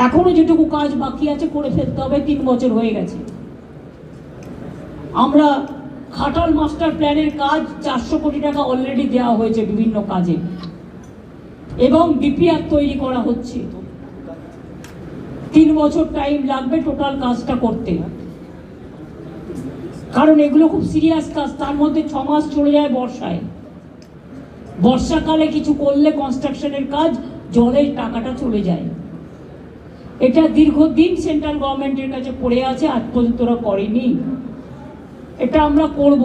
এখনো যেটুকু কাজ বাকি আছে করে ফেলতে হবে। 3 বছর হয়ে গেছে। আমরা খাটাল মাস্টার প্ল্যানের কাজ 400 কোটি টাকা অলরেডি দেওয়া হয়েছে বিভিন্ন কাজে, এবং ডিপিআর তৈরি করা হচ্ছে। 3 বছর টাইম লাগবে টোটাল কাজটা করতে, কারণ এগুলো খুব সিরিয়াস কাজ। তার মধ্যে 6 মাস চলে যায় বর্ষায়। বর্ষাকালে কিছু করলে কনস্ট্রাকশনের কাজ, জলের টাকাটা চলে যায়। এটা দীর্ঘদিন সেন্ট্রাল গভর্নমেন্টের কাছে পড়ে আছে, আজ পর্যন্ত ওরা করেনি। এটা আমরা করব।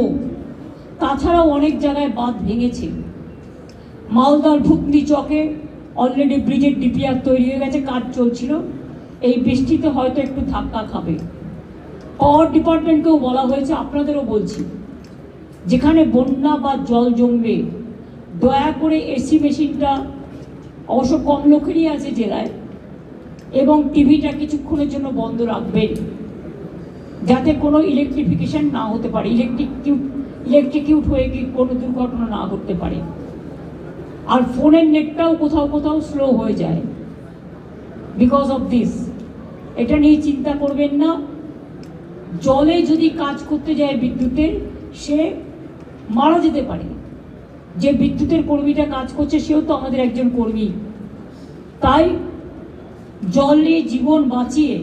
তাছাড়াও অনেক জায়গায় বাঁধ ভেঙেছে। মালদার ভুতনি চকে অলরেডি ব্রিজের ডিপিআর তৈরি হয়ে গেছে, কাজ চলছিল। এই বৃষ্টিতে হয়তো একটু ধাক্কা খাবে। পাওয়ার ডিপার্টমেন্টকেও বলা হয়েছে, আপনাদেরও বলছি, যেখানে বন্যা বা জল জমবে দয়া করে এসি মেশিনটা, অবশ্য কম লোকেরই আছে জেলায়, এবং টিভিটা কিছুক্ষণের জন্য বন্ধ রাখবেন, যাতে কোনো ইলেকট্রিফিকেশন না হতে পারে, ইলেকট্রিকিউট হয়ে কি কোনো দুর্ঘটনা না ঘটতে পারে। আর ফোনের নেটটাও কোথাও কোথাও স্লো হয়ে যায় বিকজ অফ দিস। এটা নিয়ে চিন্তা করবেন না। জলে যদি কাজ করতে যায় বিদ্যুতের, সে মারা যেতে পারে। যে বিদ্যুতের কর্মীটা কাজ করছে সেও তো আমাদের একজন কর্মী। তাই জলে জীবন বাঁচিয়ে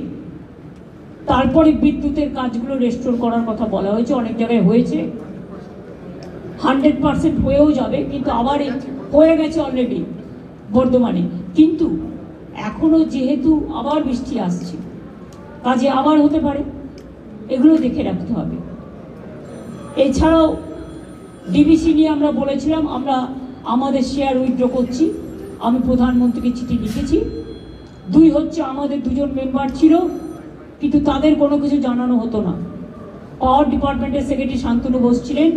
তারপরে বিদ্যুতের কাজগুলো রেস্টোর করার কথা বলা হয়েছে। অনেক জায়গায় হয়েছে, 100% হয়েও যাবে, কিন্তু আবার হয়ে গেছে অলরেডি বর্ধমানে। কিন্তু এখনো যেহেতু আবার বৃষ্টি আসছে, কাজে আবার হতে পারে, এগুলো দেখে রাখতে হবে। এছাড়াও ডিবিসি নিয়ে আমরা বলেছিলাম আমরা আমাদের শেয়ার উইথড্র করছি। আমি প্রধানমন্ত্রীকে চিঠি লিখেছি। 2 হচ্ছে আমাদের 2 জন মেম্বার ছিল, কিন্তু তাদের কোনো কিছু জানানো হতো না। পাওয়ার ডিপার্টমেন্টের সেক্রেটারি শান্তনু ঘোষ ছিলেন,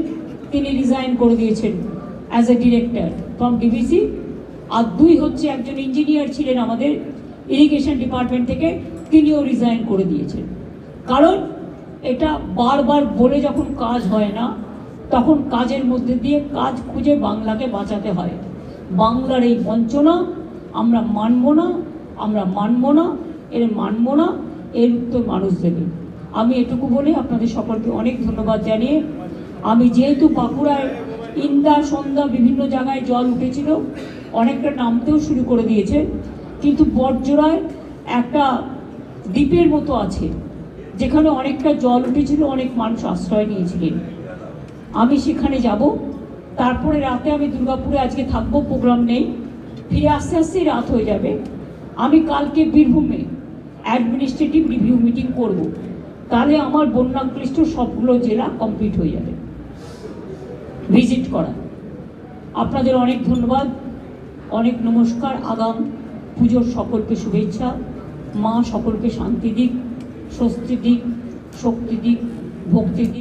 তিনি রিজাইন করে দিয়েছেন as a director from DBC. আর 2 হচ্ছে একজন ইঞ্জিনিয়ার ছিলেন আমাদের ইরিগেশন ডিপার্টমেন্ট থেকে, তিনিও রিজাইন করে দিয়েছেন। কারণ এটা বারবার বলে যখন কাজ হয় না, তখন কাজের মধ্যে দিয়ে কাজ খুঁজে বাংলাকে বাঁচাতে হয়। বাংলার এই বঞ্চনা আমরা মানব না, আমরা মানব না, মানব না, এর উত্তর মানুষ দেবে। আমি এটুকু বলে আপনাদের সকলকে অনেক ধন্যবাদ জানিয়ে, আমি যেহেতু বাঁকুড়ায় ইন্দা সন্ধ্যা বিভিন্ন জায়গায় জল উঠেছিল, অনেকটা নামতেও শুরু করে দিয়েছে, কিন্তু বটজোড়ায় একটা দ্বীপের মতো আছে যেখানে অনেকটা জল উঠেছিল, অনেক মানুষ আশ্রয় নিয়েছিলেন। আমি সেখানে যাব। তারপরে রাতে আমি দুর্গাপুরে আজকে থাকবো, প্রোগ্রাম নেই, ফিরে আস্তে আস্তেই রাত হয়ে যাবে। আমি কালকে বীরভূমে অ্যাডমিনিস্ট্রেটিভ রিভিউ মিটিং করব। তাহলে আমার বন্যাক্লিষ্ট সবগুলো জেলা কমপ্লিট হয়ে যাবে ভিজিট করা। আপনাদের অনেক ধন্যবাদ, অনেক নমস্কার। আগাম পুজোর সকলকে শুভেচ্ছা। মা সকলকে শান্তি দিক, স্বস্তি দিক, শক্তি দিক, ভক্তি দিক।